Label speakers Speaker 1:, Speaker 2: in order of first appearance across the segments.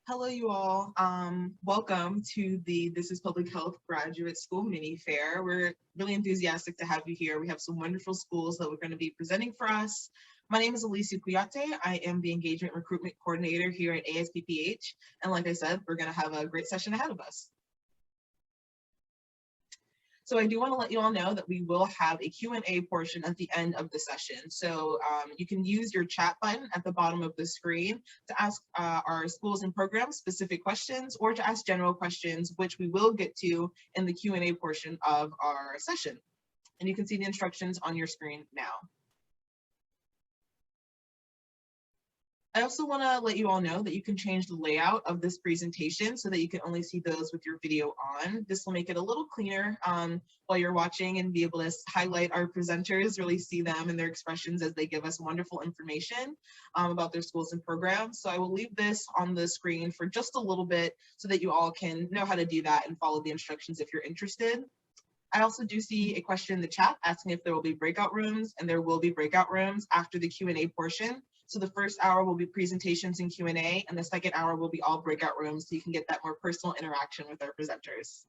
Speaker 1: Hello, you all. Welcome to the This is Public Health Graduate School Mini Fair. We're really enthusiastic to have you here. We have some wonderful schools that we're going to be presenting for us. My name is Alicia Kuyate. I am the Engagement Recruitment Coordinator here at ASPPH. And like I said, we're going to have a great session ahead of us. So I do want to let you all know that we will have a Q&A portion at the end of the session. So you can use your chat button at the bottom of the screen to ask our schools and programs specific questions or to ask general questions, which we will get to in the Q&A portion of our session. And you can see the instructions on your screen now. I also want to let you all know that you can change the layout of this presentation so that you can only see those with your video on. This will make it a little cleaner while you're watching and be able to highlight our presenters, really see them and their expressions as they give us wonderful information about their schools and programs. So I will leave this on the screen for just a little bit so that you all can know how to do that and follow the instructions if you're interested. I also do see a question in the chat asking if there will be breakout rooms, and there will be breakout rooms after the Q&A portion. So the first hour will be presentations and Q&A, and the second hour will be all breakout rooms so you can get that more personal interaction with our presenters.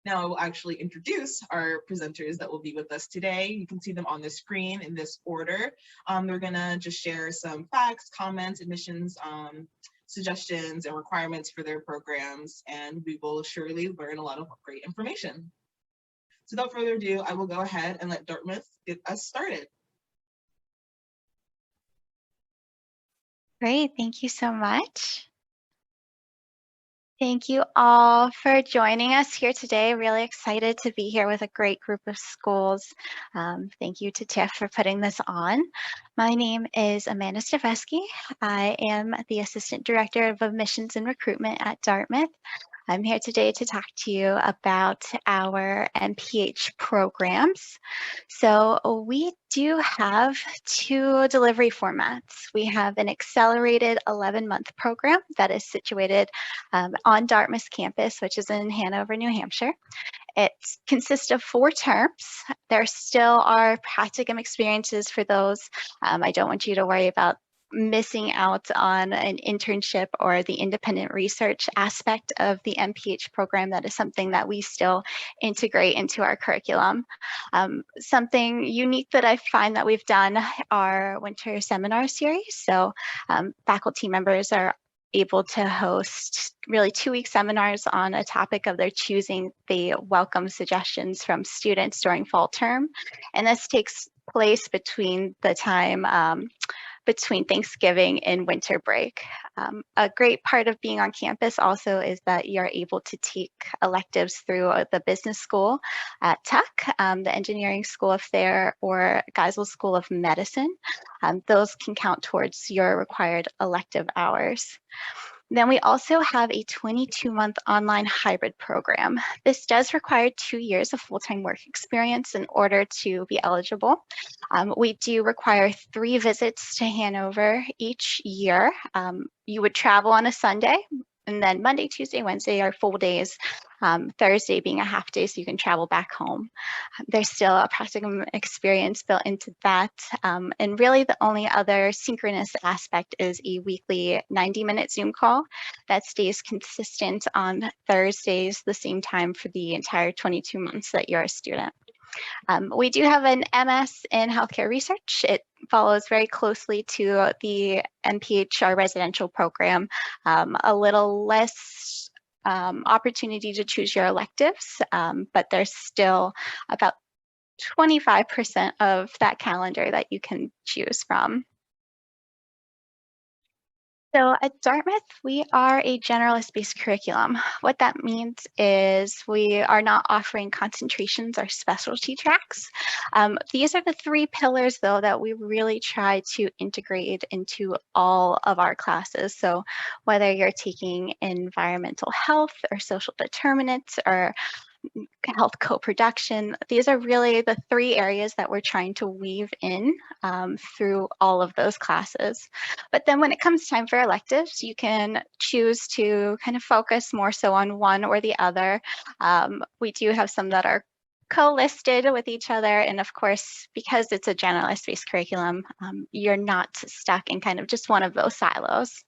Speaker 1: Now I will actually introduce our presenters that will be with us today. You can see them on the screen in this order. They're gonna just share some facts, comments, admissions, suggestions and requirements for their programs, and we will surely learn a lot of great information. So without further ado, I will go ahead and let Dartmouth get us started.
Speaker 2: Great, thank you so much. Thank you all for joining us here today. Really excited to be here with a great group of schools. Thank you to Tiff for putting this on. My name is Amanda Stefesky. I am the Assistant Director of Admissions and Recruitment at Dartmouth. I'm here today to talk to you about our MPH programs. So we do have two delivery formats. We have an accelerated 11-month program that is situated on Dartmouth campus, which is in Hanover, New Hampshire. It consists of 4 terms. There still are practicum experiences for those. I don't want you to worry about missing out on an internship or the independent research aspect of the MPH program. That is something that we still integrate into our curriculum. Something unique that I find that we've done are winter seminar series. So faculty members are able to host really 2-week seminars on a topic of their choosing. They welcome suggestions from students during fall term. And this takes place between the time between Thanksgiving and winter break. A great part of being on campus also is that you're able to take electives through the business school at Tuck, the engineering school up there, or Geisel School of Medicine. Those can count towards your required elective hours. Then we also have a 22-month online hybrid program. This does require 2 years of full-time work experience in order to be eligible. We do require 3 visits to Hanover each year. You would travel on a Sunday, and then Monday, Tuesday, Wednesday are full days, Thursday being a half day so you can travel back home. There's still a practicum experience built into that. And really the only other synchronous aspect is a weekly 90-minute Zoom call that stays consistent on Thursdays, the same time for the entire 22 months that you're a student. We do have an MS in healthcare research. It follows very closely to the MPH, our residential program, a little less opportunity to choose your electives, but there's still about 25% of that calendar that you can choose from. So at Dartmouth, we are a generalist-based curriculum. What that means is we are not offering concentrations or specialty tracks. These are the 3 pillars, though, that we really try to integrate into all of our classes. So whether you're taking environmental health or social determinants or health co-production, these are really the 3 areas that we're trying to weave in through all of those classes. But then when it comes time for electives, you can choose to kind of focus more so on one or the other. We do have some that are co-listed with each other. And of course, because it's a generalist-based curriculum, you're not stuck in kind of just one of those silos.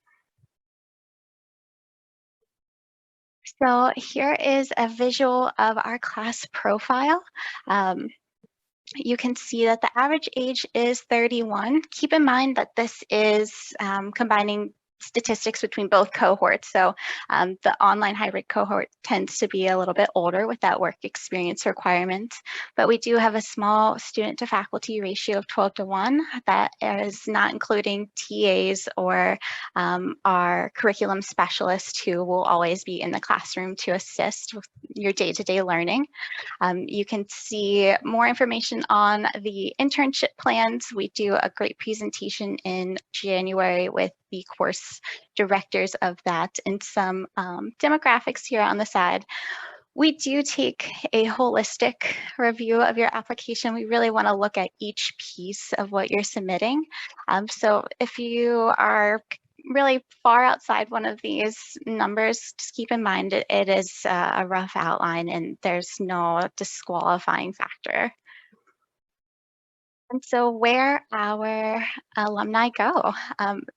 Speaker 2: So here is a visual of our class profile. You can see that the average age is 31. Keep in mind that this is combining statistics between both cohorts. So the online hybrid cohort tends to be a little bit older with that work experience requirement, but we do have a small student to faculty ratio of 12:1. That is not including TAs or our curriculum specialist who will always be in the classroom to assist with your day-to-day learning. You can see more information on the internship plans. We do a great presentation in January with the course directors of that, and some demographics here on the side. We do take a holistic review of your application. We really want to look at each piece of what you're submitting. So if you are really far outside one of these numbers, just keep in mind it is a rough outline and there's no disqualifying factor. And so where our alumni go.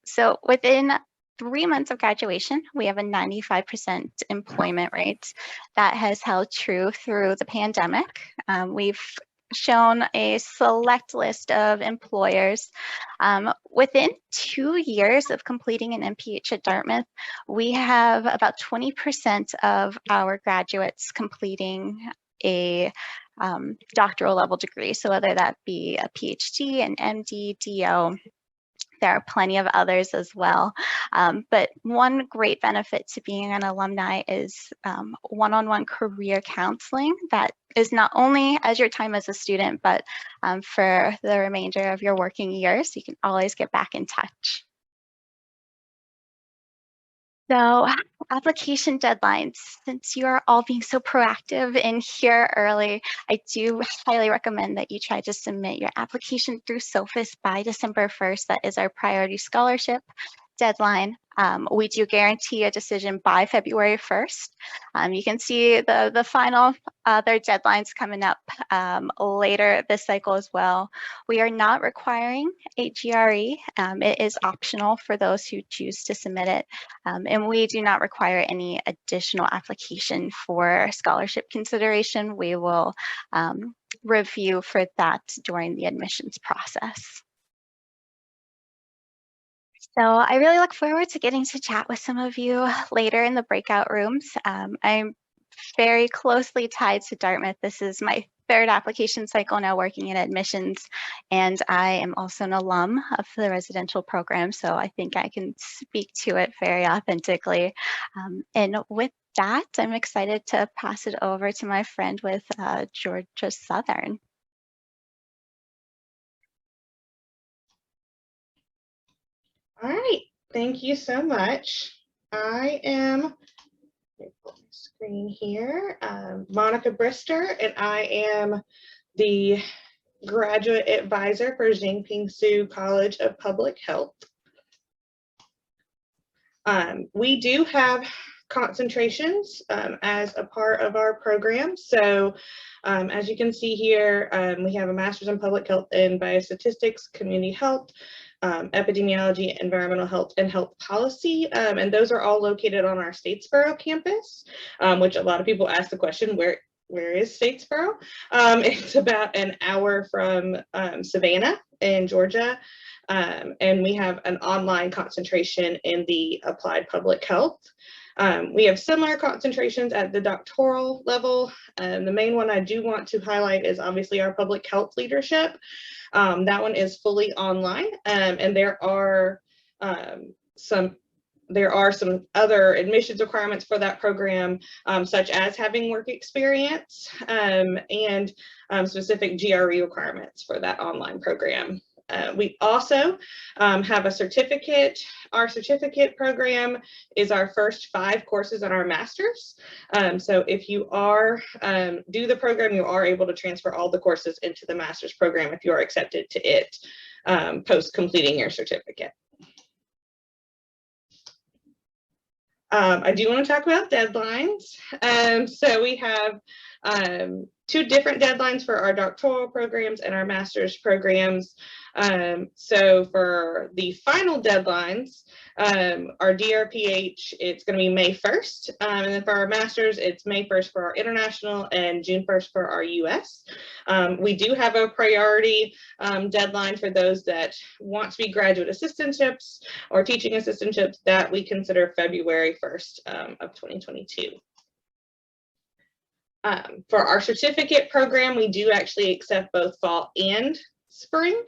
Speaker 2: So within 3 months of graduation, we have a 95% employment rate. That has held true through the pandemic. We've shown a select list of employers. Within 2 years of completing an MPH at Dartmouth, we have about 20% of our graduates completing a doctoral level degree. So whether that be a PhD, an MD, DO, there are plenty of others as well. But one great benefit to being an alumni is one-on-one career counseling that is not only as your time as a student, but for the remainder of your working years. You can always get back in touch. So application deadlines, since you are all being so proactive and here early, I do highly recommend that you try to submit your application through SOFIS by December 1st. That is our priority scholarship deadline. We do guarantee a decision by February 1st. You can see the final other deadlines coming up later this cycle as well. We are not requiring a GRE. It is optional for those who choose to submit it. And we do not require any additional application for scholarship consideration. We will review for that during the admissions process. So I really look forward to getting to chat with some of you later in the breakout rooms. I'm very closely tied to Dartmouth. This is my third application cycle now working in admissions, and I am also an alum of the residential program, so I think I can speak to it very authentically. And with that, I'm excited to pass it over to my friend with Georgia Southern.
Speaker 3: All right, thank you so much. I am, let me pull my screen here, Monica Brister, and I am the graduate advisor for Jinping Su College of Public Health. We do have concentrations as a part of our program. So as you can see here, we have a master's in public health and biostatistics, community health, epidemiology, environmental health, and health policy. And those are all located on our Statesboro campus, which a lot of people ask the question, where is Statesboro? It's about an hour from Savannah in Georgia. And we have an online concentration in the applied public health. We have similar concentrations at the doctoral level. The main one I do want to highlight is obviously our public health leadership. That one is fully online, and there are some other admissions requirements for that program, such as having work experience and specific GRE requirements for that online program. We also have a certificate. Our certificate program is our first 5 courses on our master's. So if you are do the program, you are able to transfer all the courses into the master's program if you are accepted to it post completing your certificate. I do want to talk about deadlines. So we have Two different deadlines for our doctoral programs and our master's programs. So for the final deadlines, our DRPH, it's going to be May 1st. And then for our master's, it's May 1st for our international and June 1st for our US. We do have a priority deadline for those that want to be graduate assistantships or teaching assistantships that we consider February 1st of 2022. For our certificate program, we do actually accept both fall and spring.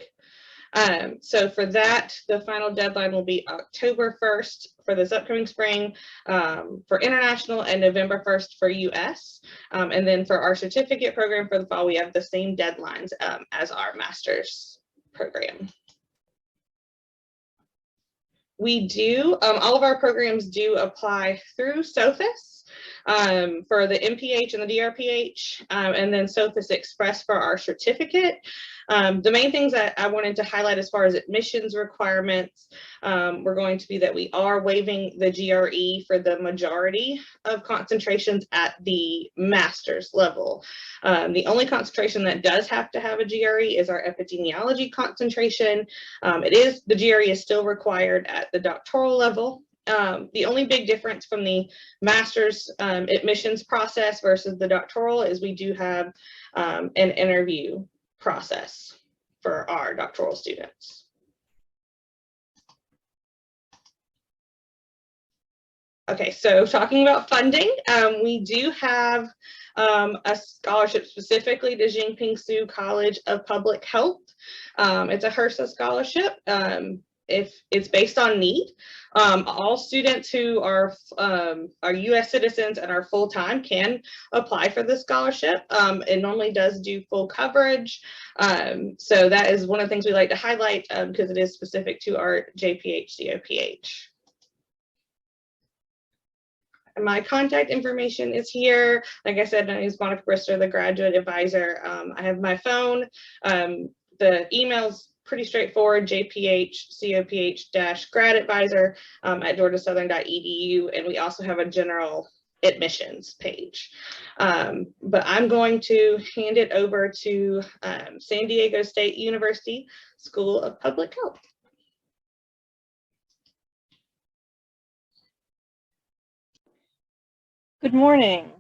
Speaker 3: So for that, the final deadline will be October 1st for this upcoming spring for international and November 1st for US. And then for our certificate program for the fall, we have the same deadlines as our master's program. We do, all of our programs do apply through SOFIS. For the MPH and the DRPH, and then SOFIS Express for our certificate. The main things that I wanted to highlight as far as admissions requirements were going to be that we are waiving the GRE for the majority of concentrations at the master's level. The only concentration that does have to have a GRE is our epidemiology concentration. The GRE is still required at the doctoral level. The only big difference from the master's admissions process versus the doctoral is we do have an interview process for our doctoral students. Okay, so talking about funding, we do have a scholarship specifically to Jinping Su College of Public Health. It's a HRSA scholarship. If it's based on need, all students who are U.S. citizens and are full-time can apply for the scholarship. It normally does do full coverage. So that is one of the things we like to highlight because it is specific to our JPH, COPH. My contact information is here. Like I said, my name is Monica Brister, the graduate advisor. I have my phone. The email's pretty straightforward, jphcoph-gradadvisor at georgiasouthern.edu, and we also have a general admissions page. But I'm going to hand it over to San Diego State University School of Public Health.
Speaker 4: Good morning.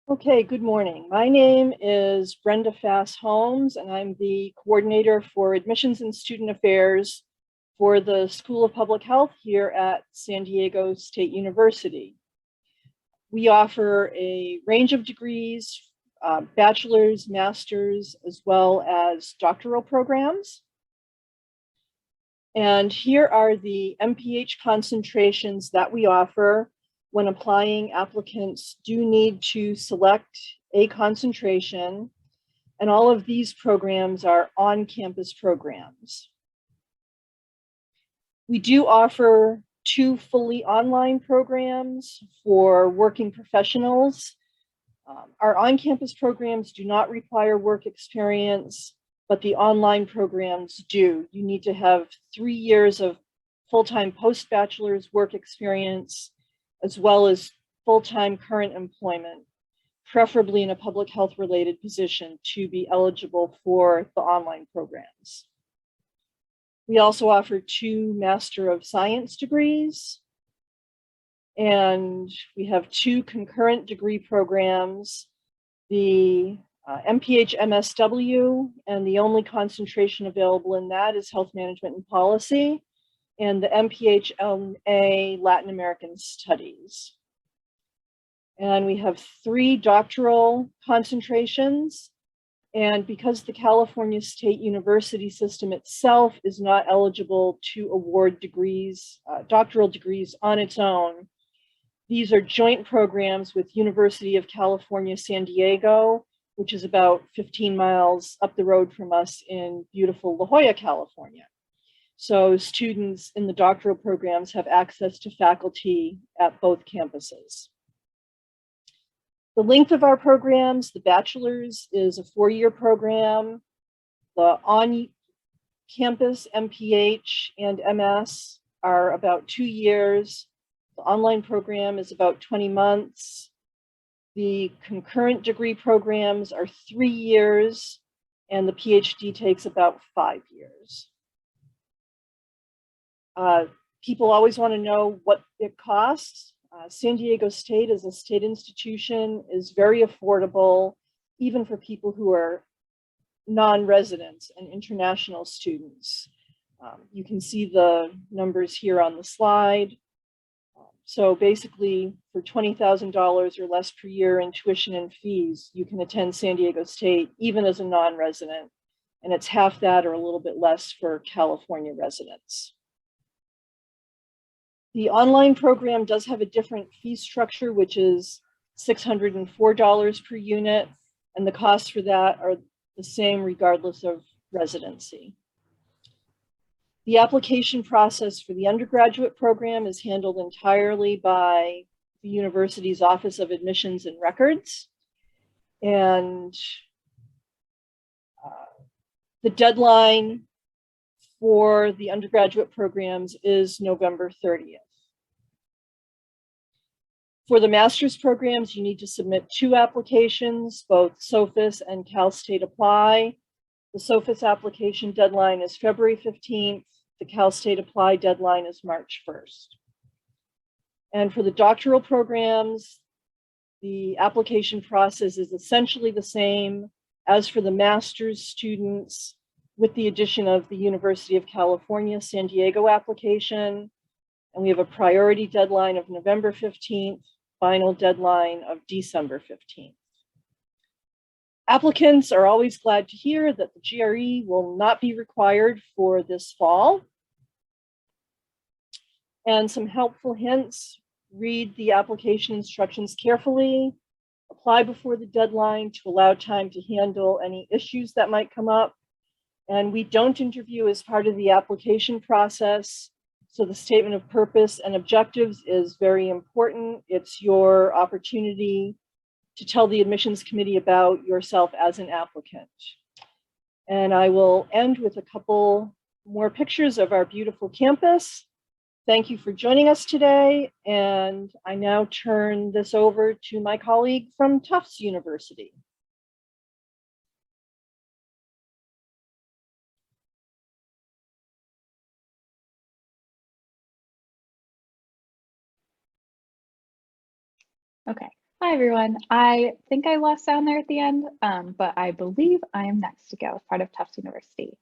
Speaker 4: Okay, good morning. My name is Brenda Fass-Holmes, and I'm the coordinator for admissions and student affairs for the School of Public Health here at San Diego State University. We offer a range of degrees, bachelor's, master's, as well as doctoral programs. And here are the MPH concentrations that we offer. When applying, applicants do need to select a concentration, and all of these programs are on-campus programs. We do offer 2 fully online programs for working professionals. Our on-campus programs do not require work experience, but the online programs do. You need to have 3 years of full-time post-bachelor's work experience, as well as full-time current employment, preferably in a public health related position to be eligible for the online programs. We also offer 2 Master of Science degrees, and we have 2 concurrent degree programs, the MPH MSW, and the only concentration available in that is Health Management and Policy, and the MPH MA Latin American Studies. And we have 3 doctoral concentrations. And because the California State University system itself is not eligible to award degrees, doctoral degrees on its own, these are joint programs with University of California, San Diego, which is about 15 miles up the road from us in beautiful La Jolla, California. So students in the doctoral programs have access to faculty at both campuses. The length of our programs, the bachelor's is a 4-year program. The campus, MPH, and MS are about 2 years. The online program is about 20 months. The concurrent degree programs are 3 years, and the PhD takes about 5 years. People always want to know what it costs. San Diego State, as a state institution, is very affordable, even for people who are non-residents and international students. You can see the numbers here on the slide. So basically, for $20,000 or less per year in tuition and fees, you can attend San Diego State, even as a non-resident, and it's half that or a little bit less for California residents. The online program does have a different fee structure, which is $604 per unit, and the costs for that are the same regardless of residency. The application process for the undergraduate program is handled entirely by the university's Office of Admissions and Records. And the deadline for the undergraduate programs is November 30th. For the master's programs, you need to submit 2 applications, both SOFIS and Cal State Apply. The SOFIS application deadline is February 15th. The Cal State Apply deadline is March 1st. And for the doctoral programs, the application process is essentially the same as for the master's students, with the addition of the University of California, San Diego application. And we have a priority deadline of November 15th, final deadline of December 15th. Applicants are always glad to hear that the GRE will not be required for this fall. And some helpful hints: read the application instructions carefully, apply before the deadline to allow time to handle any issues that might come up. And we don't interview as part of the application process. So the statement of purpose and objectives is very important. It's your opportunity to tell the admissions committee about yourself as an applicant. And I will end with a couple more pictures of our beautiful campus. Thank you for joining us today. And I now turn this over to my colleague from Tufts University.
Speaker 5: Okay. Hi, everyone. I think I lost sound there at the end, but I believe I am next to go as part of Tufts University.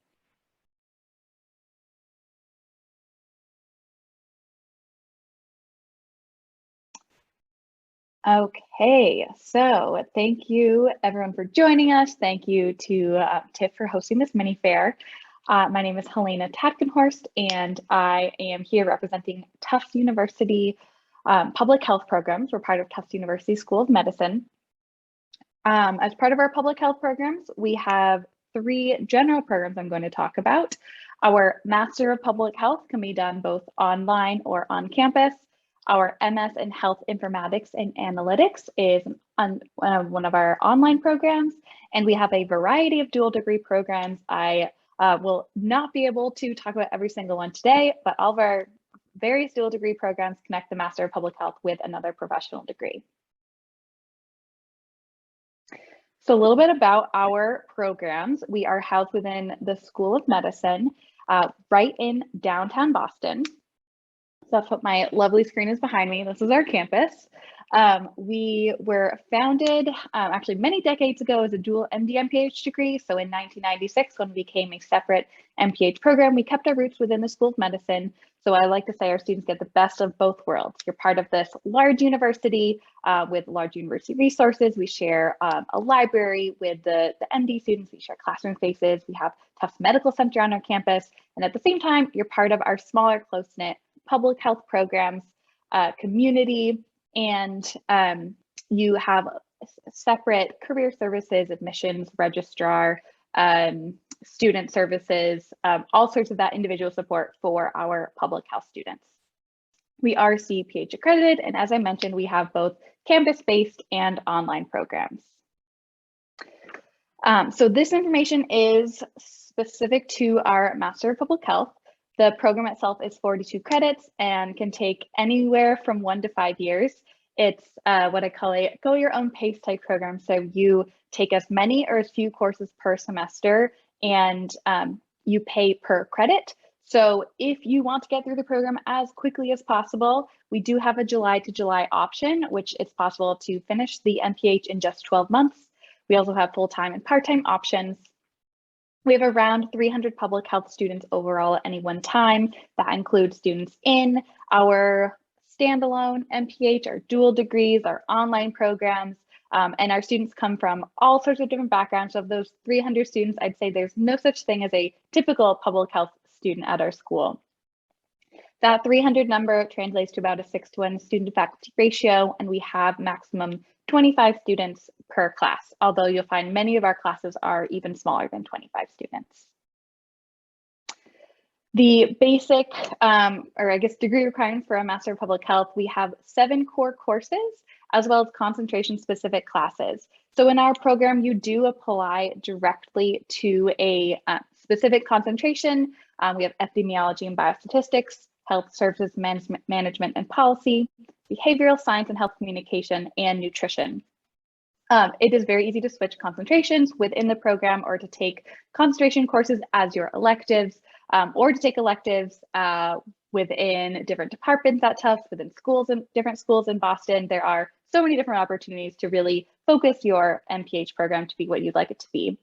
Speaker 5: Okay, so thank you everyone for joining us. Thank you to TIFF for hosting this mini fair. My name is Helena Tatkenhorst, and I am here representing Tufts University public health programs. We're part of Tufts University School of Medicine. As part of our public health programs, we have 3 general programs I'm going to talk about. Our Master of Public Health can be done both online or on campus. Our MS in Health Informatics and Analytics is one of our online programs, and we have a variety of dual degree programs. I will not be able to talk about every single one today, but all of our various dual degree programs connect the Master of Public Health with another professional degree. So a little bit about our programs. We are housed within the School of Medicine, right in downtown Boston. So that's what my lovely screen is behind me. This is our campus. We were founded actually many decades ago as a dual MD-MPH degree. So in 1996, when we became a separate MPH program, we kept our roots within the School of Medicine. So I like to say our students get the best of both worlds. You're part of this large university with large university resources. We share a library with the MD students. We share classroom spaces. We have Tufts Medical Center on our campus. And at the same time, you're part of our smaller, close-knit public health programs, community, and you have separate career services, admissions, registrar, student services, all sorts of that individual support for our public health students. We are CEPH accredited, and as I mentioned, we have both campus-based and online programs. So this information is specific to our Master of Public Health. The program itself is 42 credits and can take anywhere from 1 to 5 years. It's what I call a go your own pace type program. So you take as many or as few courses per semester, and you pay per credit. So if you want to get through the program as quickly as possible, we do have a July to July option, which it's possible to finish the MPH in just 12 months. We also have full-time and part-time options. We have around 300 public health students overall at any one time. That includes students in our standalone MPH, our dual degrees, our online programs, and our students come from all sorts of different backgrounds. So of those 300 students, I'd say there's no such thing as a typical public health student at our school. That 300 number translates to about a 6-to-1 student to faculty ratio, and we have maximum 25 students per class, although you'll find many of our classes are even smaller than 25 students. The basic, or I guess degree requirements for a Master of Public Health, we have 7 core courses, as well as concentration specific classes. So in our program, you do apply directly to a specific concentration. We have epidemiology and biostatistics, health services management and policy, behavioral science and health communication, and nutrition. It is very easy to switch concentrations within the program, or to take concentration courses as your electives, or to take electives within different departments at Tufts, within schools and different schools in Boston. There are so many different opportunities to really focus your MPH program to be what you'd like it to be.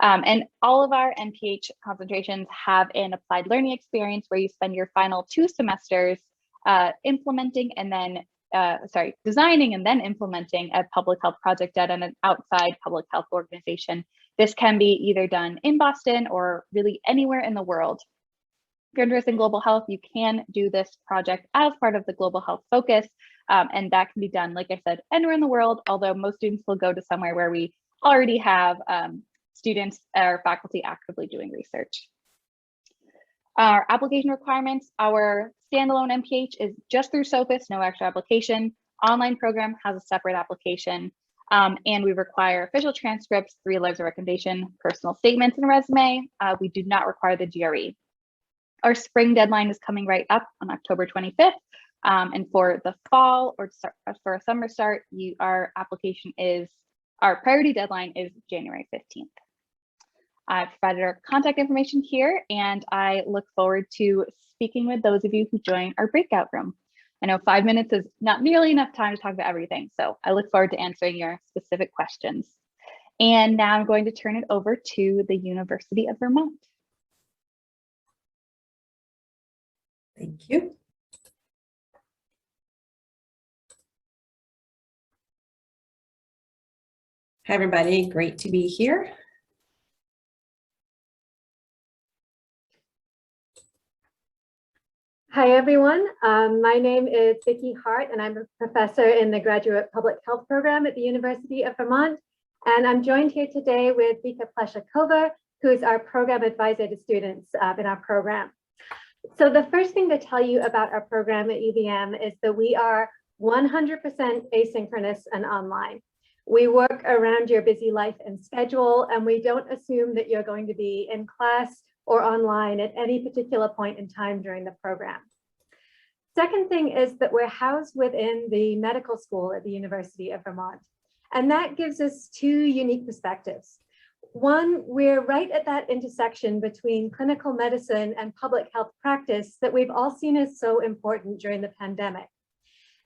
Speaker 5: And all of our MPH concentrations have an applied learning experience where you spend your final 2 semesters implementing and then, designing and then implementing a public health project at an outside public health organization. This can be either done in Boston or really anywhere in the world. If you're interested in global health, you can do this project as part of the global health focus. And that can be done, like I said, anywhere in the world, although most students will go to somewhere where we already have students or faculty actively doing research. Our application requirements, our standalone MPH is just through SOPIS, no extra application. Online program has a separate application. And we require official transcripts, 3 letters of recommendation, personal statements, and a resume. We do not require the GRE. Our spring deadline is coming right up on October 25th. And for the fall or for a summer start, our priority deadline is January 15th. I've provided our contact information here, and I look forward to speaking with those of you who join our breakout room. I know 5 minutes is not nearly enough time to talk about everything, so I look forward to answering your specific questions. And now I'm going to turn it over to the University of Vermont.
Speaker 6: Thank you. Hi, everybody. Great to be here.
Speaker 7: Hi, everyone. My name is Vicki Hart, and I'm a professor in the Graduate Public Health Program at the University of Vermont. And I'm joined here today with Vika Pleshakova, who is our program advisor to students in our program. So the first thing to tell you about our program at UVM is that we are 100% asynchronous and online. We work around your busy life and schedule, and we don't assume that you're going to be in class or online at any particular point in time during the program. Second thing is that we're housed within the medical school at the University of Vermont. And that gives us 2 unique perspectives. One, we're right at that intersection between clinical medicine and public health practice that we've all seen as so important during the pandemic.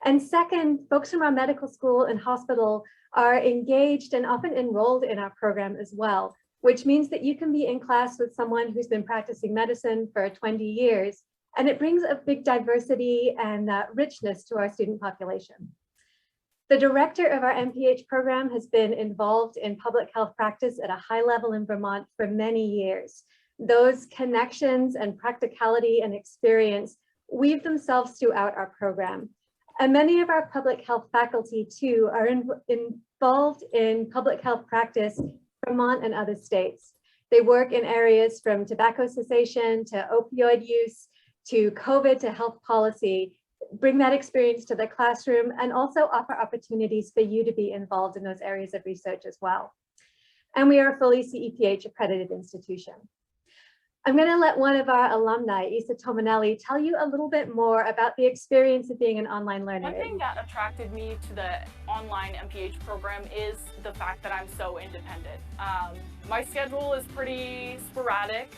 Speaker 7: And second, folks from our medical school and hospital are engaged and often enrolled in our program as well, which means that you can be in class with someone who's been practicing medicine for 20 years, and it brings a big diversity and richness to our student population. The director of our MPH program has been involved in public health practice at a high level in Vermont for many years. Those connections and practicality and experience weave themselves throughout our program. And many of our public health faculty too are involved in public health practice Vermont and other states. They work in areas from tobacco cessation to opioid use to COVID to health policy, bring that experience to the classroom, and also offer opportunities for you to be involved in those areas of research as well. And we are a fully CEPH accredited institution. I'm going to let one of our alumni, Isa Tominelli, tell you a little bit more about the experience of being an online learner.
Speaker 8: One thing that attracted me to the online MPH program is the fact that I'm so independent. My schedule is pretty sporadic,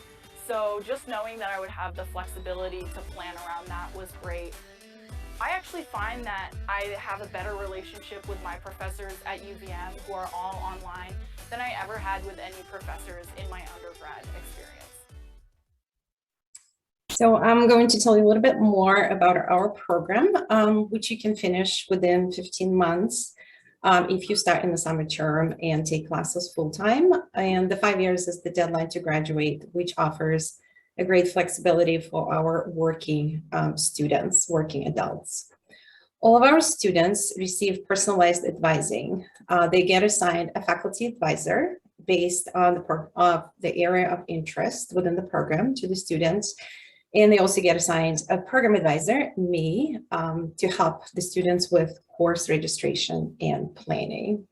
Speaker 8: so just knowing that I would have the flexibility to plan around that was great. I actually find that I have a better relationship with my professors at UVM, who are all online, than I ever had with any professors in my undergrad experience.
Speaker 6: So I'm going to tell you a little bit more about our program, which you can finish within 15 months if you start in the summer term and take classes full-time. And the 5 years is the deadline to graduate, which offers a great flexibility for our working students, working adults. All of our students receive personalized advising. They get assigned a faculty advisor based on the area of interest within the program to the students. And they also get assigned a program advisor, me, to help the students with course registration and planning.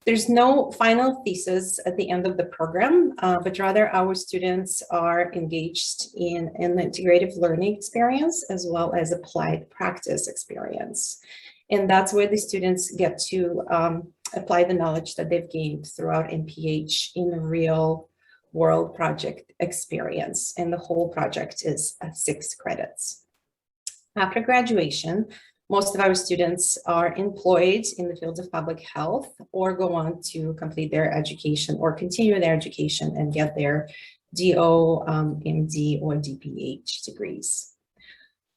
Speaker 6: There's no final thesis at the end of the program, but rather our students are engaged in an integrative learning experience as well as applied practice experience. And that's where the students get to apply the knowledge that they've gained throughout MPH in a real world project experience. And the whole project is 6 credits. After graduation, most of our students are employed in the fields of public health or go on to complete their education or continue their education and get their DO, MD, or DPH degrees.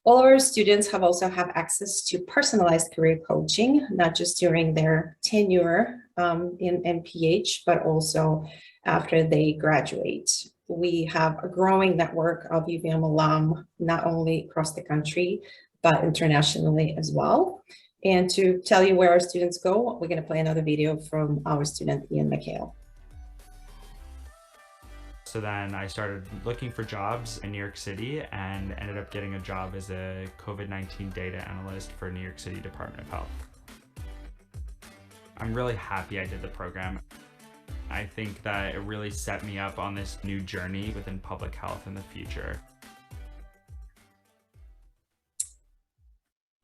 Speaker 6: All of our students also have access to personalized career coaching, not just during their tenure in MPH, but also after they graduate. We have a growing network of UVM alum, not only across the country, but internationally as well. And to tell you where our students go, we're going to play another video from our student, Ian McHale.
Speaker 9: So then I started looking for jobs in New York City and ended up getting a job as a COVID-19 data analyst for New York City Department of Health. I'm really happy I did the program. I think that it really set me up on this new journey within public health in the future.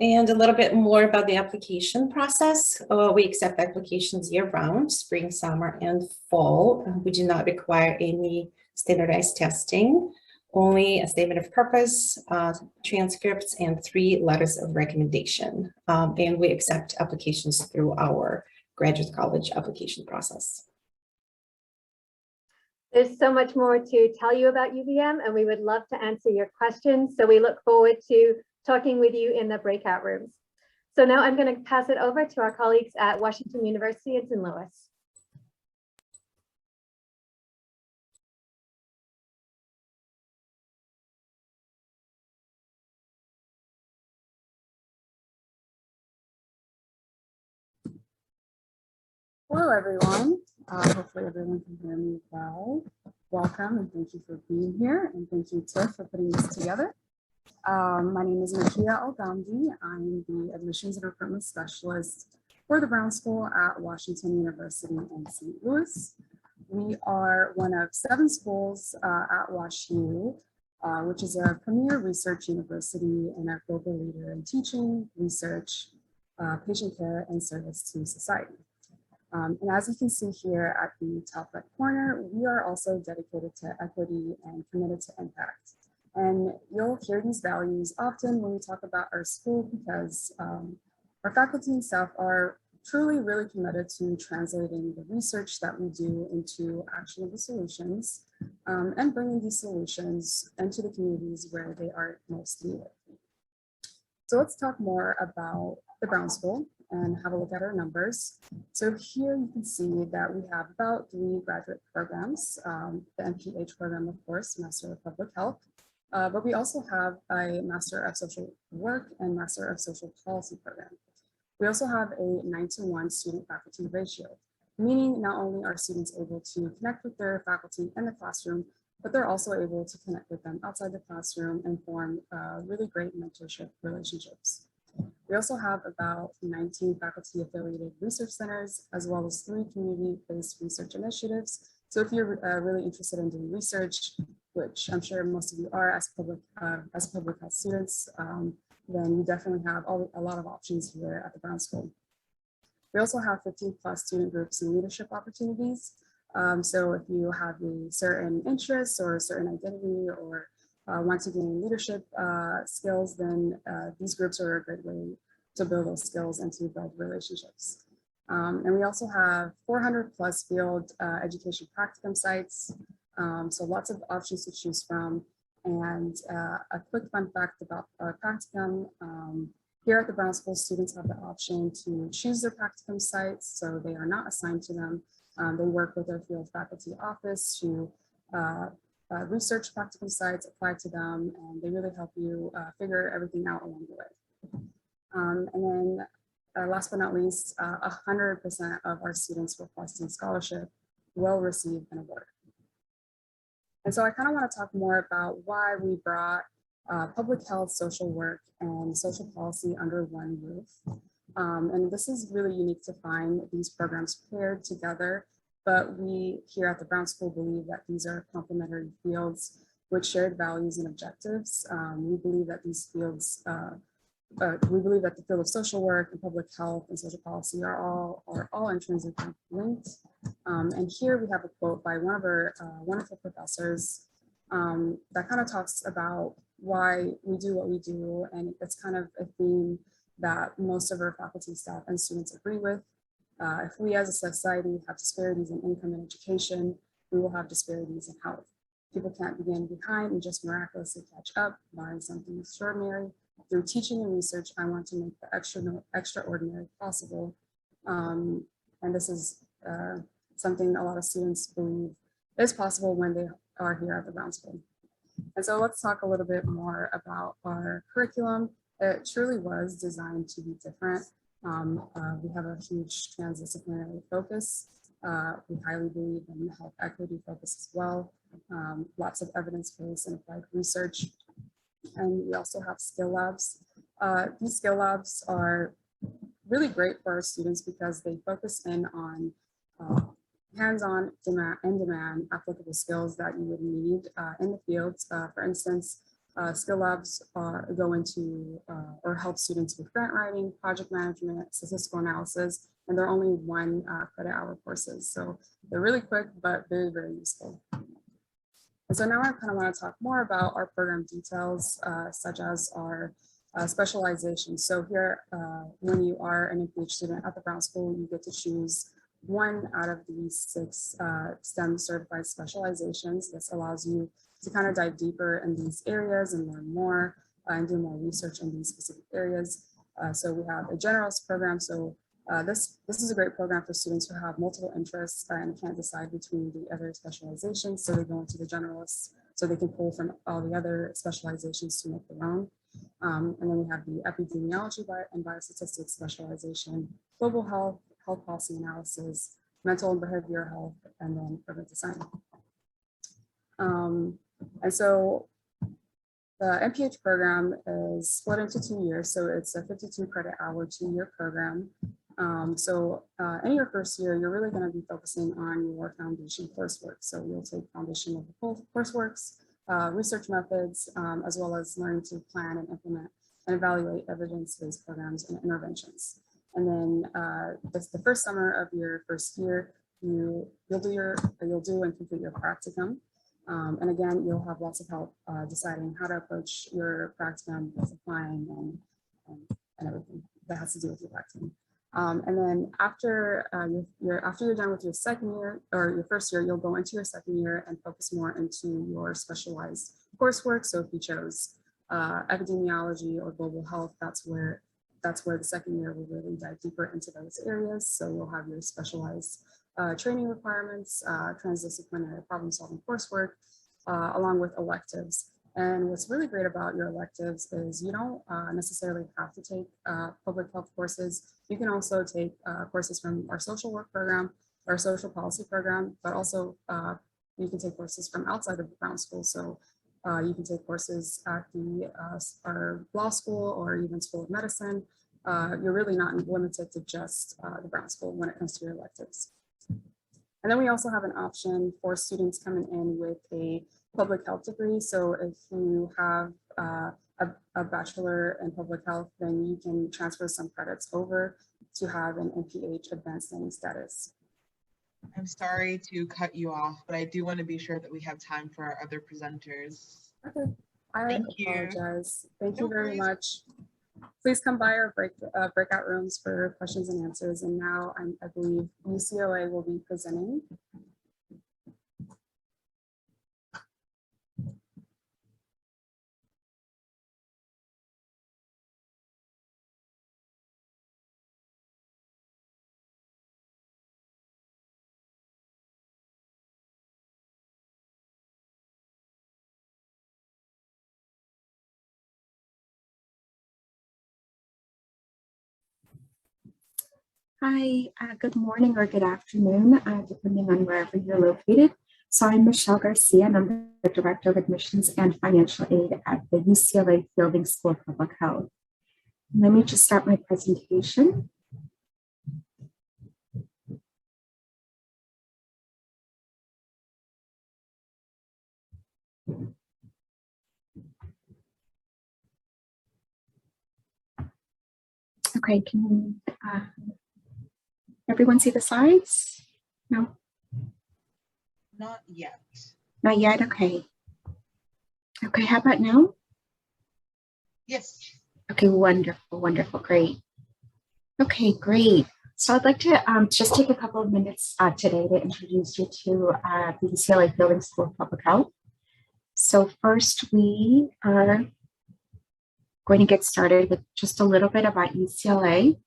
Speaker 6: And a little bit more about the application process. We accept applications year-round, spring, summer, and fall. We do not require any standardized testing, only a statement of purpose, transcripts, and 3 letters of recommendation. And we accept applications through our graduate college application process.
Speaker 7: There's so much more to tell you about UVM, and we would love to answer your questions. So we look forward to talking with you in the breakout rooms. So now I'm going to pass it over to our colleagues at Washington University in St. Louis.
Speaker 10: Hello, everyone. Hopefully everyone can hear me well. Welcome and thank you for being here. And thank you, Tiff, for putting this together. My name is Nakia Al-Ghamdi. I'm the Admissions and Recruitment Specialist for the Brown School at Washington University in St. Louis. We are one of 7 schools at WashU, which is a premier research university and a global leader in teaching, research, patient care, and service to society. And as you can see here at the top right corner, we are also dedicated to equity and committed to impact. And you'll hear these values often when we talk about our school because our faculty and staff are truly really committed to translating the research that we do into actionable solutions and bringing these solutions into the communities where they are most needed. So let's talk more about the Brown School and have a look at our numbers. So here you can see that we have about 3 graduate programs, the MPH program, of course, Master of Public Health, but we also have a Master of Social Work and Master of Social Policy program. We also have a 9-to-1 student-faculty ratio, meaning not only are students able to connect with their faculty in the classroom, but they're also able to connect with them outside the classroom and form really great mentorship relationships. We also have about 19 faculty-affiliated research centers, as well as 3 community-based research initiatives. So if you're really interested in doing research, which I'm sure most of you are as public health students, then you definitely have a lot of options here at the Brown School. We also have 15+ student groups and leadership opportunities. So if you have a certain interest or a certain identity or want to gain leadership skills, then these groups are a great way to build those skills and to build relationships. And we also have 400+ field education practicum sites. So lots of options to choose from. And a quick fun fact about our practicum, here at the Brown School, students have the option to choose their practicum sites, so they are not assigned to them. They work with their field faculty office to research practicum sites, apply to them, and they really help you figure everything out along the way. And then last but not least, 100% of our students requesting scholarship will receive an award. And so I kind of want to talk more about why we brought public health, social work, and social policy under one roof. And this is really unique to find these programs paired together, but we here at the Brown School believe that these are complementary fields with shared values and objectives. We believe that these fields, we believe that the field of social work and public health and social policy are all intrinsically linked. And here we have a quote by one of our wonderful professors that kind of talks about why we do what we do. And it's kind of a theme that most of our faculty, staff, and students agree with. If we as a society have disparities in income and education, we will have disparities in health. People can't begin behind and just miraculously catch up, barring something extraordinary. Through teaching and research, I want to make the extraordinary possible. And this is something a lot of students believe is possible when they are here at the Brown School. And so let's talk a little bit more about our curriculum. It truly was designed to be different. We have a huge transdisciplinary focus. We highly believe in health equity focus as well. Lots of evidence-based and applied research. And we also have skill labs. These skill labs are really great for our students because they focus in on hands-on demand applicable skills that you would need in the fields. For instance, skill labs go into or help students with grant writing, project management, statistical analysis, and they're only 1 credit hour courses. So they're really quick, but very, very useful. And so now I kind of want to talk more about our program details, such as our specialization. So here, when you are an MPH student at the Brown School, you get to choose 1 out of these 6 STEM certified specializations. This allows you to kind of dive deeper in these areas and learn more and do more research in these specific areas. So we have a generalist program. So this is a great program for students who have multiple interests and can't decide between the other specializations. So they go into the generalists so they can pull from all the other specializations to make their own. And then we have the epidemiology and biostatistics specialization, global health, health policy analysis, mental and behavioral health, and then urban design. And so the MPH program is split into 2 years. So it's a 52 credit hour 2-year program. So in your first year, you're really going to be focusing on your foundation coursework. So you'll take foundation of the courseworks, research methods, as well as learning to plan and implement and evaluate evidence-based programs and interventions. And then the first summer of your first year, you'll do and complete your practicum. And again, you'll have lots of help deciding how to approach your practicum, with applying and everything that has to do with your practicum. And then after you're done with your second year or your first year, you'll go into your second year and focus more into your specialized coursework. So if you chose epidemiology or global health, that's where the second year will really dive deeper into those areas. So you'll have your specialized training requirements, transdisciplinary problem solving coursework, along with electives. And what's really great about your electives is you don't necessarily have to take public health courses. You can also take courses from our social work program, our social policy program, but also you can take courses from outside of the Brown School. So you can take courses at our law school or even School of Medicine. You're really not limited to just the Brown School when it comes to your electives. And then we also have an option for students coming in with a public health degree. So if you have a bachelor in public health, then you can transfer some credits over to have an MPH advanced learning status.
Speaker 1: I'm sorry to cut you off, but I do want to be sure that we have time for our other presenters.
Speaker 10: Okay, I
Speaker 1: Thank you.
Speaker 10: apologize. Thank
Speaker 1: No
Speaker 10: you very
Speaker 1: worries.
Speaker 10: much. Please come by our breakout rooms for questions and answers. And now I believe UCLA will be presenting.
Speaker 11: Hi, good morning or good afternoon, depending on wherever you're located. So I'm Michelle Garcia, and I'm the Director of Admissions and Financial Aid at the UCLA Fielding School of Public Health. Let me just start my presentation. Okay, can everyone see the slides? No?
Speaker 1: Not yet.
Speaker 11: Not yet? Okay. Okay, how about now?
Speaker 1: Yes.
Speaker 11: Okay, wonderful, wonderful, great. Okay, great. So I'd like to just take a couple of minutes today to introduce you to the UCLA Fielding School of Public Health. So first, we are going to get started with just a little bit about UCLA.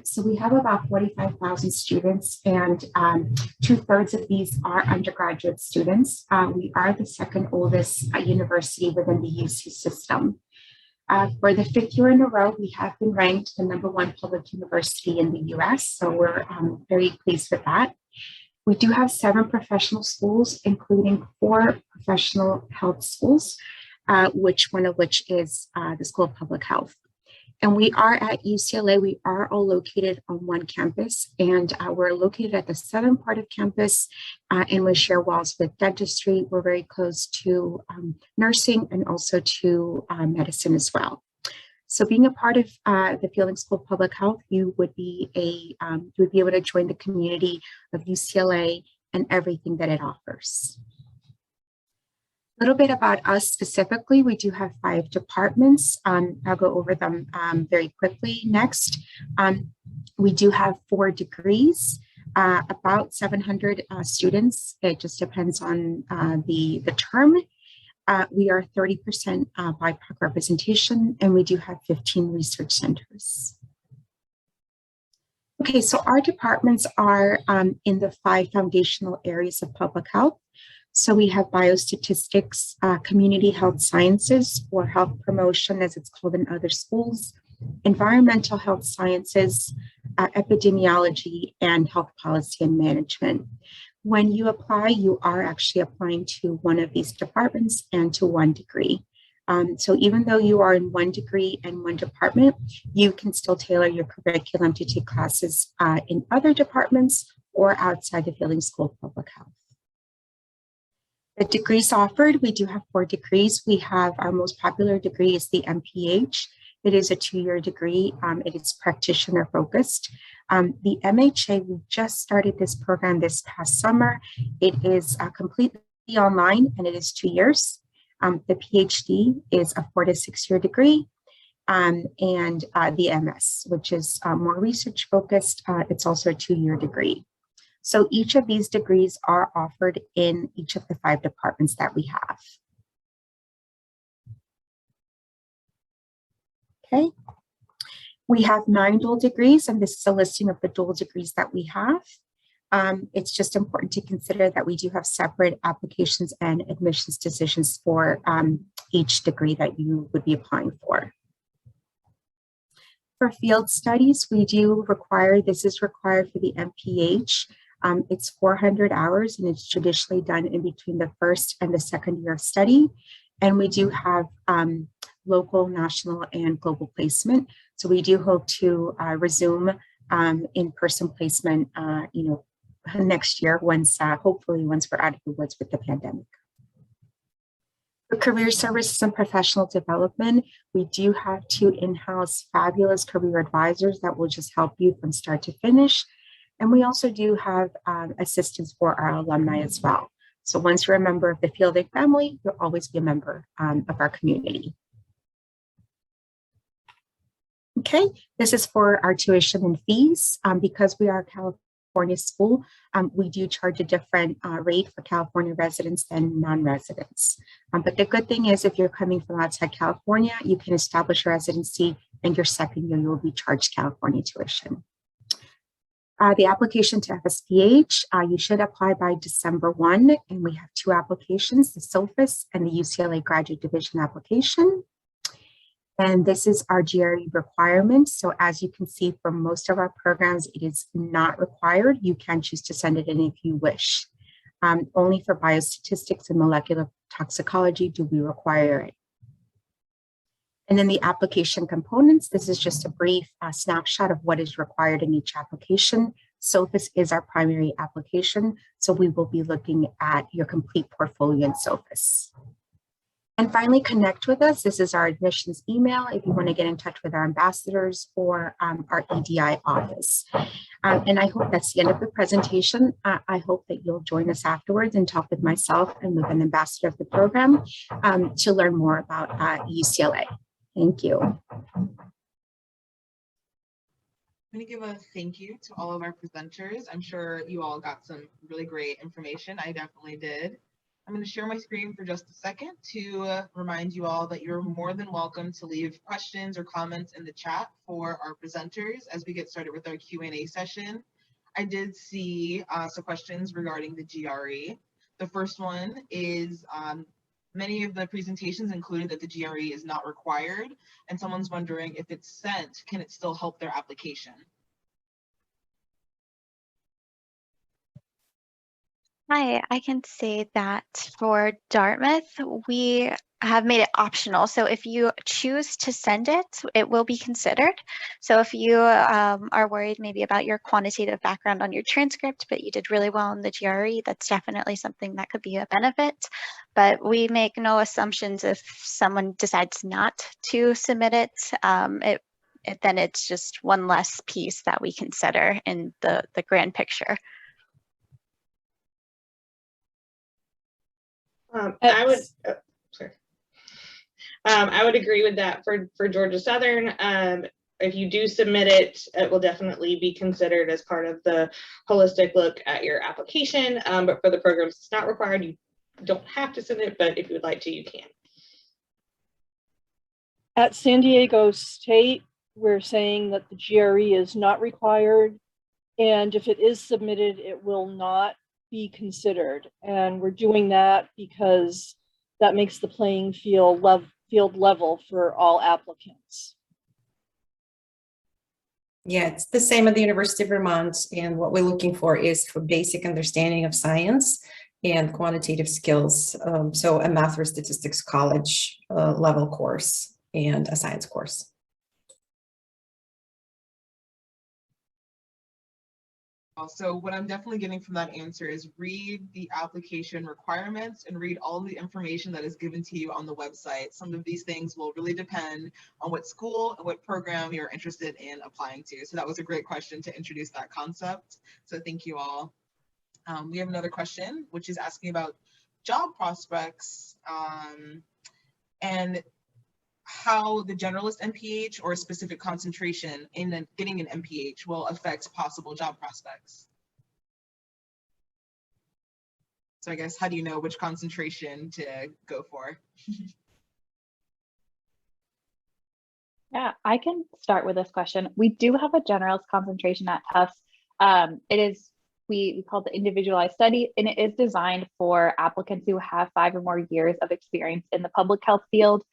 Speaker 11: So we have about 45,000 students, and 2/3 of these are undergraduate students. We are the second oldest university within the UC system. For the 5th year in a row, we have been ranked the #1 public university in the US, so we're very pleased with that. We do have 7 professional schools, including 4 professional health schools, one of which is the School of Public Health. And we are at UCLA, we are all located on one campus, and we're located at the southern part of campus, and we share walls with dentistry. We're very close to nursing and also to medicine as well. So being a part of the Fielding School of Public Health, you would be able to join the community of UCLA and everything that it offers. A little bit about us specifically, we do have 5 departments. I'll go over them very quickly next. We do have 4 degrees, about 700 students. It just depends on the term. We are 30% BIPOC representation, and we do have 15 research centers. Okay, so our departments are in the 5 foundational areas of public health. So we have biostatistics, community health sciences, or health promotion as it's called in other schools, environmental health sciences, epidemiology, and health policy and management. When you apply, you are actually applying to one of these departments and to 1 degree. So even though you are in 1 degree and 1 department, you can still tailor your curriculum to take classes in other departments or outside the Fielding School of Public Health. The degrees offered, we do have 4 degrees. We have our most popular degree is the MPH. It is a 2-year degree. It is practitioner focused. The MHA, we just started this program this past summer. It is completely online and it is 2 years. The PhD is a 4 to 6 year degree. And the MS, which is more research focused, it's also a 2-year degree. So each of these degrees are offered in each of the 5 departments that we have. Okay. We have 9 dual degrees, and this is a listing of the dual degrees that we have. It's just important to consider that we do have separate applications and admissions decisions for each degree that you would be applying for. For field studies, we do require, this is required for the MPH. It's 400 hours, and it's traditionally done in between the 1st and the 2nd year of study. And we do have local, national, and global placement. So we do hope to resume in-person placement, next year, hopefully once we're out of the woods with the pandemic. career services and professional development, we do have 2 in-house fabulous career advisors that will just help you from start to finish. And we also do have assistance for our alumni as well. So once you're a member of the Fielding family, you'll always be a member of our community. Okay, this is for our tuition and fees. Because we are a California school, we do charge a different rate for California residents than non-residents. But the good thing is if you're coming from outside California, you can establish a residency and your second year you will be charged California tuition. The application to FSPH, you should apply by December 1, and we have 2 applications, the SOFIS and the UCLA Graduate Division application. And this is our GRE requirement. So as you can see from most of our programs, it is not required. You can choose to send it in if you wish. Only for biostatistics and molecular toxicology do we require it. And then the application components, this is just a brief snapshot of what is required in each application. SOFIS is our primary application, so we will be looking at your complete portfolio in SOFIS. And finally, connect with us. This is our admissions email if you want to get in touch with our ambassadors or our EDI office. And I hope that's the end of the presentation. I hope that you'll join us afterwards and talk with myself and with an ambassador of the program to learn more about UCLA. Thank you.
Speaker 1: I'm going to give a thank you to all of our presenters. I'm sure you all got some really great information. I definitely did. I'm going to share my screen for just a second to remind you all that you're more than welcome to leave questions or comments in the chat for our presenters as we get started with our Q&A session. I did see some questions regarding the GRE. The first one is, many of the presentations included that the GRE is not required, and someone's wondering if it's sent, can it still help their application?
Speaker 2: Hi, I can say that for Dartmouth, we have made it optional. So if you choose to send it, it will be considered. So if you are worried maybe about your quantitative background on your transcript, but you did really well in the GRE, that's definitely something that could be a benefit. But we make no assumptions if someone decides not to submit it. Then it's just one less piece that we consider in the grand picture.
Speaker 3: I would agree with that for Georgia Southern. If you do submit it, it will definitely be considered as part of the holistic look at your application. But for the programs it's not required, you don't have to send it, but if you would like to, you can.
Speaker 4: At San Diego State, we're saying that the GRE is not required, and if it is submitted, it will not be considered. And we're doing that because that makes the playing field level for all applicants.
Speaker 6: Yeah, it's the same at the University of Vermont. And what we're looking for is for basic understanding of science and quantitative skills. So a math or statistics college level course and a science course.
Speaker 1: So what I'm definitely getting from that answer is read the application requirements and read all the information that is given to you on the website. Some of these things will really depend on what school and what program you're interested in applying to. So that was a great question to introduce that concept. So thank you all. We have another question, which is asking about job prospects and how the generalist MPH or a specific concentration in getting an MPH will affect possible job prospects. So I guess, how do you know which concentration to go for?
Speaker 5: Yeah, I can start with this question. We do have a generalist concentration at Tufts. It is, we call it the individualized study, and it is designed for applicants who have 5 or more years of experience in the public health field.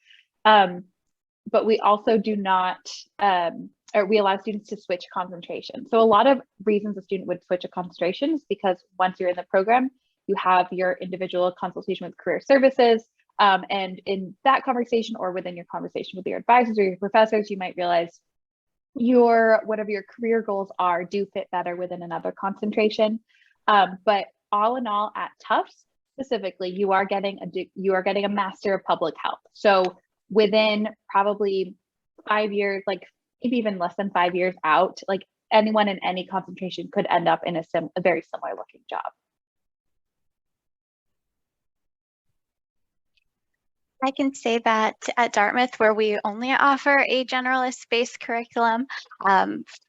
Speaker 5: But we also do not, or we allow students to switch concentration. So a lot of reasons a student would switch a concentration is because once you're in the program, you have your individual consultation with career services. And in that conversation or within your conversation with your advisors or your professors, you might realize whatever your career goals are do fit better within another concentration. But all in all at Tufts, specifically, you are getting a Master of Public Health. So within probably 5 years, like maybe even less than 5 years out, like anyone in any concentration could end up in a very similar looking job.
Speaker 2: I can say that at Dartmouth, where we only offer a generalist-based curriculum,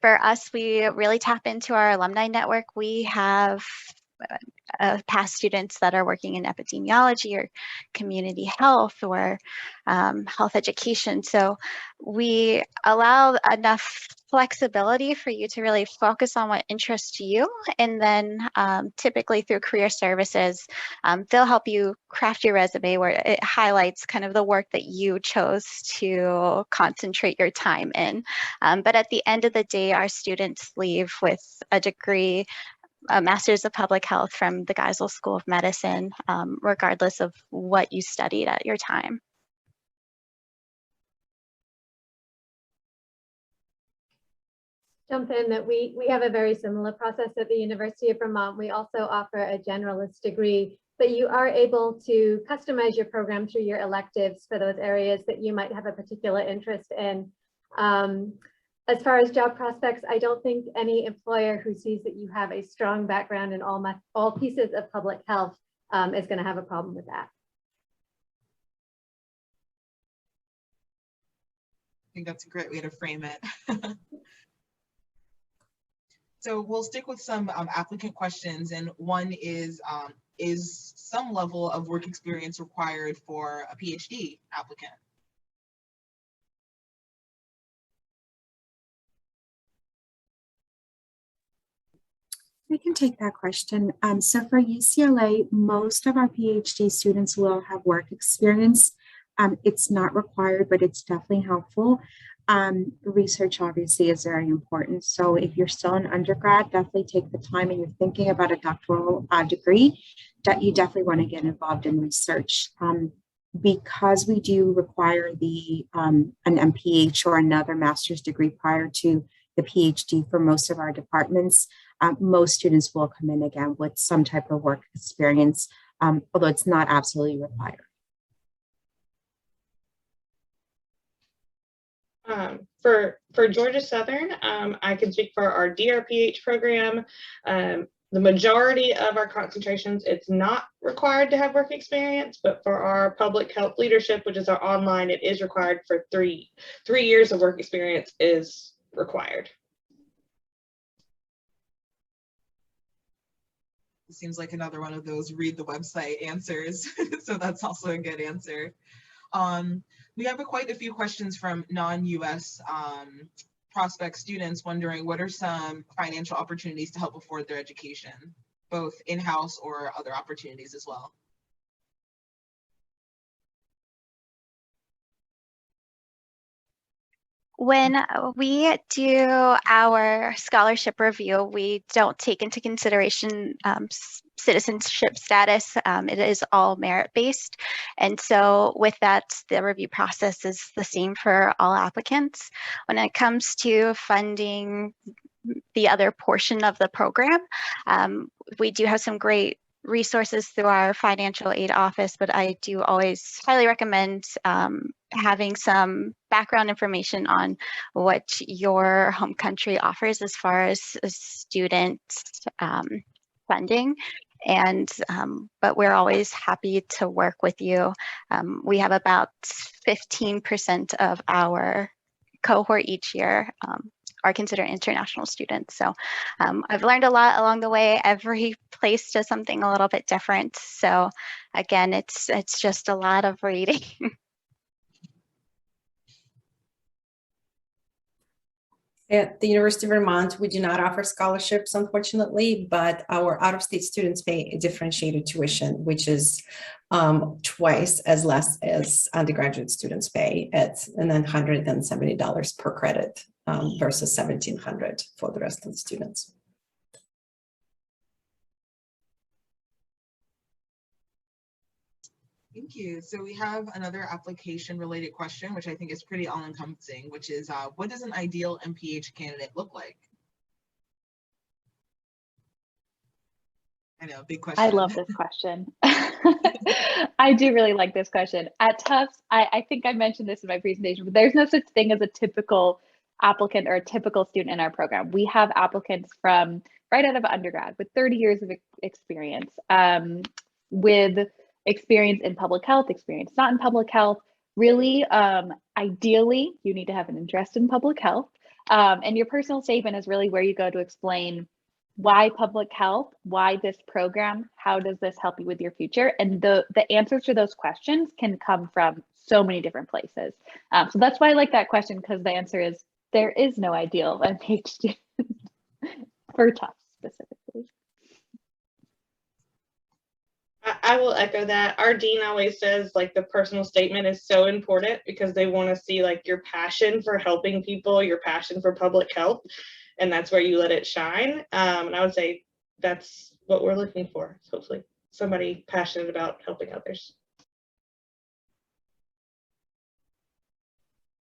Speaker 2: for us, we really tap into our alumni network. We have past students that are working in epidemiology or community health or health education. So we allow enough flexibility for you to really focus on what interests you. And then typically through career services, they'll help you craft your resume where it highlights kind of the work that you chose to concentrate your time in. But at the end of the day, our students leave with a degree, a Master's of Public Health from the Geisel School of Medicine, regardless of what you studied at your time.
Speaker 7: Jump in that we have a very similar process at the University of Vermont. We also offer a generalist degree, but you are able to customize your program through your electives for those areas that you might have a particular interest in. As far as job prospects, I don't think any employer who sees that you have a strong background in all pieces of public health is going to have a problem with that.
Speaker 1: I think that's a great way to frame it. So we'll stick with some applicant questions, and one is some level of work experience required for a PhD applicant?
Speaker 12: I can take that question. So for UCLA, most of our PhD students will have work experience. It's not required, but it's definitely helpful. Research obviously is very important. So if you're still an undergrad, definitely take the time and you're thinking about a doctoral degree, that you definitely want to get involved in research. Because we do require an MPH or another master's degree prior to the PhD for most of our departments, most students will come in again with some type of work experience, although it's not absolutely required.
Speaker 3: For Georgia Southern, I can speak for our DRPH program. The majority of our concentrations, it's not required to have work experience, but for our public health leadership, which is our online, it is required for three years of work experience is required.
Speaker 1: It seems like another one of those read the website answers. So that's also a good answer. We have quite a few questions from non-US prospect students wondering what are some financial opportunities to help afford their education, both in-house or other opportunities as well.
Speaker 2: When we do our scholarship review, we don't take into consideration citizenship status. It is all merit-based. And so with that, the review process is the same for all applicants. When it comes to funding the other portion of the program, we do have some great resources through our financial aid office, but I do always highly recommend having some background information on what your home country offers as far as student funding. And but we're always happy to work with you. We have about 15% of our cohort each year are considered international students. So I've learned a lot along the way. Every place does something a little bit different. So again, it's just a lot of reading.
Speaker 6: At the University of Vermont, we do not offer scholarships, unfortunately, but our out-of-state students pay a differentiated tuition, which is twice as less as undergraduate students pay at $970 per credit versus $1,700 for the rest of the students.
Speaker 1: Thank you. So we have another application related question, which I think is pretty all encompassing, which is what does an ideal MPH candidate look like? I know, big question.
Speaker 5: I love this question. I do really like this question. At Tufts, I think I mentioned this in my presentation, but there's no such thing as a typical applicant or a typical student in our program. We have applicants from right out of undergrad with 30 years of experience, with experience in public health, experience not in public health. Really, ideally, you need to have an interest in public health. And your personal statement is really where you go to explain why public health, why this program, how does this help you with your future? And the answers to those questions can come from so many different places. So that's why I like that question, because the answer is there is no ideal MPH student for Tufts specifically.
Speaker 3: I will echo that. Our dean always says like the personal statement is so important because they want to see like your passion for helping people, your passion for public health, and that's where you let it shine. And I would say that's what we're looking for. Hopefully somebody passionate about helping others.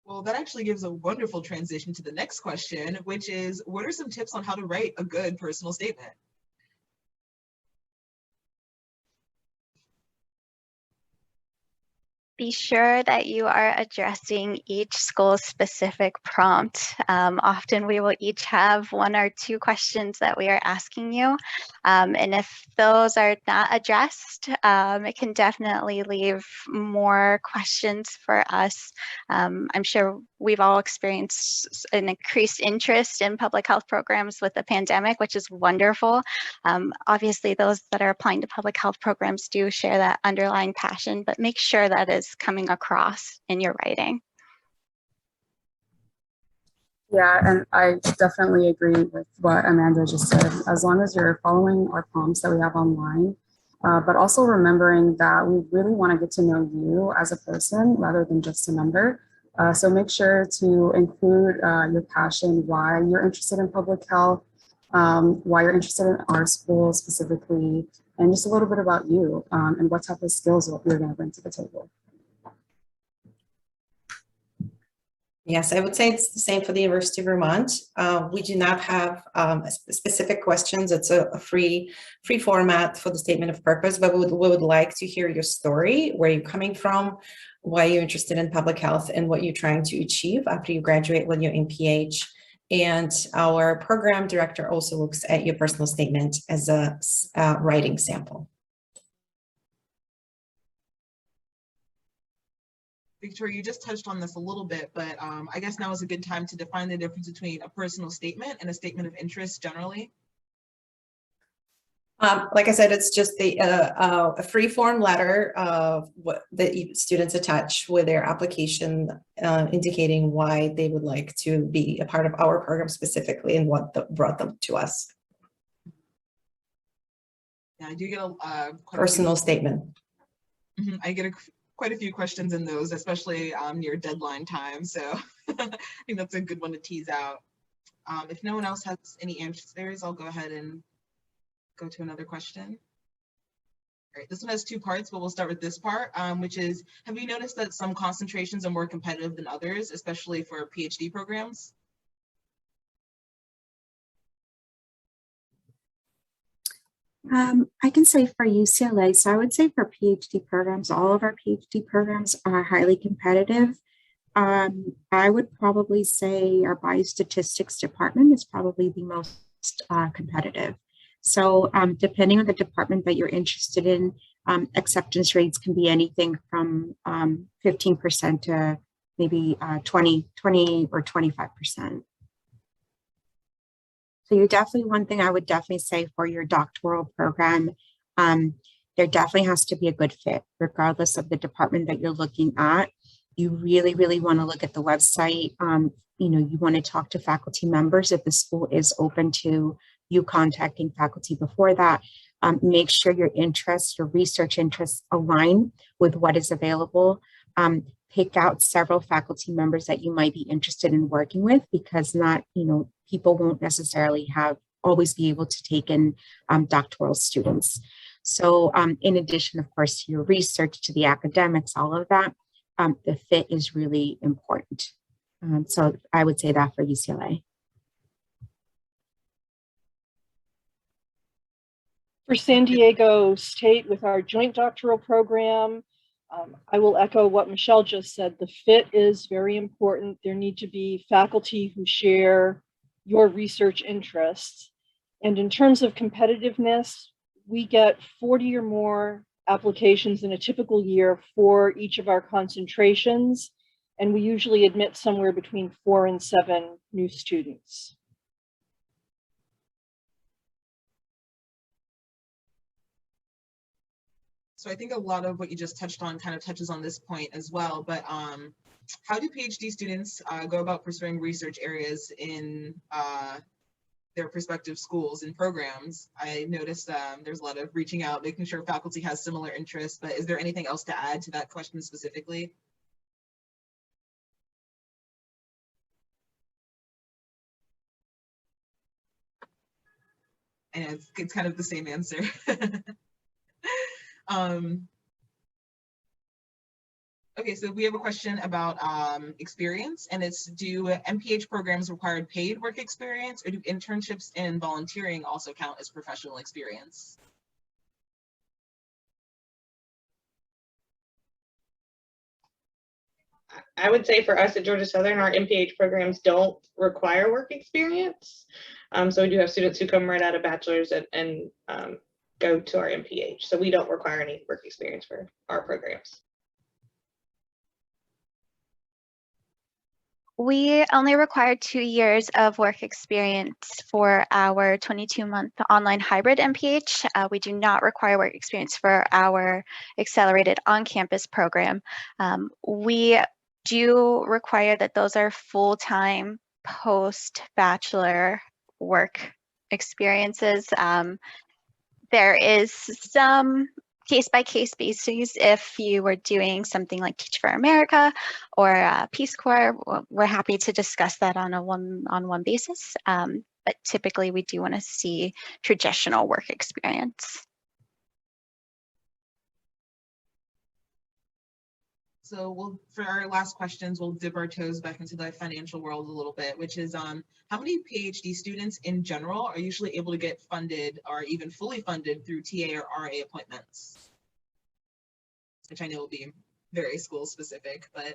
Speaker 1: Well, that actually gives a wonderful transition to the next question, which is, what are some tips on how to write a good personal statement?
Speaker 2: Be sure that you are addressing each school's specific prompt. Often we will each have 1 or 2 questions that we are asking you. And if those are not addressed, it can definitely leave more questions for us. I'm sure we've all experienced an increased interest in public health programs with the pandemic, which is wonderful. Obviously, those that are applying to public health programs do share that underlying passion, but make sure that is coming across in your writing.
Speaker 10: Yeah, and I definitely agree with what Amanda just said. As long as you're following our prompts that we have online, but also remembering that we really want to get to know you as a person rather than just a number. So make sure to include your passion, why you're interested in public health, why you're interested in our school specifically, and just a little bit about you and what type of skills you're going to bring to the table.
Speaker 6: Yes, I would say it's the same for the University of Vermont. We do not have specific questions. It's a free format for the statement of purpose, but we would like to hear your story, where you're coming from, why you're interested in public health, and what you're trying to achieve after you graduate with your MPH. And our program director also looks at your personal statement as a writing sample.
Speaker 1: Victoria, you just touched on this a little bit, but I guess now is a good time to define the difference between a personal statement and a statement of interest generally.
Speaker 6: Like I said, it's just a free form letter of what the students attach with their application, indicating why they would like to be a part of our program specifically and what brought them to us.
Speaker 1: Yeah, I do get a
Speaker 6: personal statement.
Speaker 1: I get quite a few questions in those, especially near deadline time. So I think that's a good one to tease out. If no one else has any answers, I'll go ahead and go to another question. All right, this one has 2 parts, but we'll start with this part, which is, have you noticed that some concentrations are more competitive than others, especially for PhD programs?
Speaker 12: I can say for UCLA, so I would say for PhD programs, all of our PhD programs are highly competitive. I would probably say our biostatistics department is probably the most competitive. So depending on the department that you're interested in, acceptance rates can be anything from 15% to maybe 20 or 25%. So you definitely, one thing I would definitely say for your doctoral program, there definitely has to be a good fit, regardless of the department that you're looking at. You really, really want to look at the website. You want to talk to faculty members if the school is open to you contacting faculty before that. Make sure your interests, your research interests align with what is available. Pick out several faculty members that you might be interested in working with, because people won't necessarily always be able to take in doctoral students. So in addition, of course, to your research, to the academics, all of that, the fit is really important. So I would say that for UCLA.
Speaker 4: For San Diego State with our joint doctoral program, I will echo what Michelle just said. The fit is very important. There need to be faculty who share your research interests. And in terms of competitiveness, we get 40 or more applications in a typical year for each of our concentrations. And we usually admit somewhere between 4 and 7 new students.
Speaker 1: So I think a lot of what you just touched on kind of touches on this point as well, but how do PhD students go about pursuing research areas in their prospective schools and programs? I noticed there's a lot of reaching out, making sure faculty has similar interests, but is there anything else to add to that question specifically? And it's kind of the same answer. Okay, so we have a question about experience, and it's, do MPH programs require paid work experience, or do internships and volunteering also count as professional experience?
Speaker 3: I would say for us at Georgia Southern, our MPH programs don't require work experience. So we do have students who come right out of bachelor's and go to our MPH. So we don't require any work experience for our programs.
Speaker 2: We only require 2 years of work experience for our 22-month online hybrid MPH. We do not require work experience for our accelerated on-campus program. We do require that those are full-time post-bachelor work experiences. There is some case-by-case basis. If you were doing something like Teach for America or Peace Corps, we're happy to discuss that on a one-on-one basis. But typically we do want to see traditional work experience.
Speaker 1: So for our last questions, we'll dip our toes back into the financial world a little bit, which is how many PhD students in general are usually able to get funded or even fully funded through TA or RA appointments? Which I know will be very school specific, but.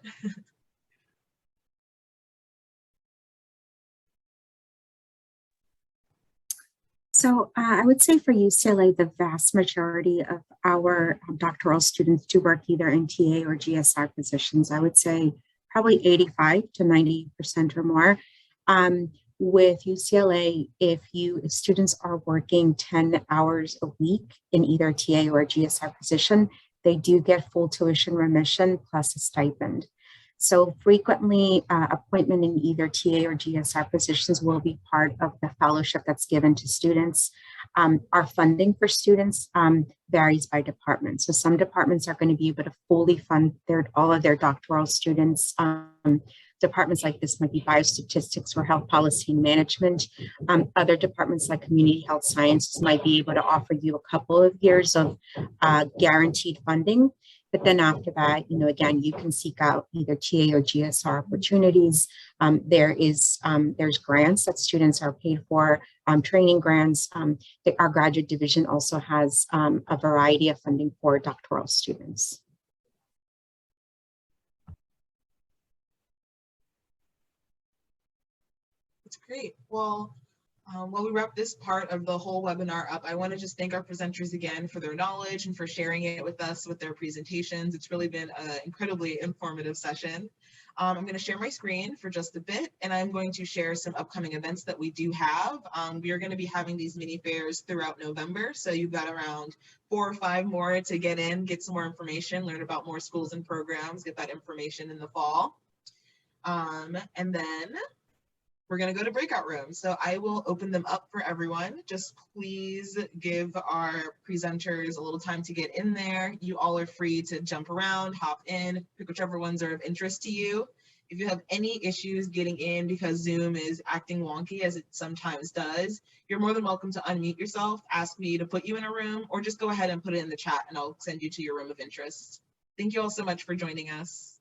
Speaker 12: So I would say for UCLA, the vast majority of our doctoral students do work either in TA or GSR positions. I would say probably 85 to 90% or more. With UCLA, if students are working 10 hours a week in either TA or GSR position, they do get full tuition remission plus a stipend. So frequently, appointment in either TA or GSR positions will be part of the fellowship that's given to students. Our funding for students varies by department. So some departments are going to be able to fully fund all of their doctoral students. Departments like this might be biostatistics or health policy and management. Other departments like community health sciences might be able to offer you a couple of years of guaranteed funding. But then after that, again, you can seek out either TA or GSR opportunities. There's grants that students are paid for, training grants. Our graduate division also has a variety of funding for doctoral students.
Speaker 1: That's great. Well, while we wrap this part of the whole webinar up, I want to just thank our presenters again for their knowledge and for sharing it with us with their presentations. It's really been an incredibly informative session. I'm going to share my screen for just a bit, and I'm going to share some upcoming events that we do have. We are going to be having these mini fairs throughout November, so you've got around 4 or 5 more to get in, get some more information, learn about more schools and programs, get that information in the fall. And then we're going to go to breakout rooms. So I will open them up for everyone. Just please give our presenters a little time to get in there. You all are free to jump around, hop in, pick whichever ones are of interest to you. If you have any issues getting in because Zoom is acting wonky, as it sometimes does, you're more than welcome to unmute yourself, ask me to put you in a room, or just go ahead and put it in the chat and I'll send you to your room of interest. Thank you all so much for joining us.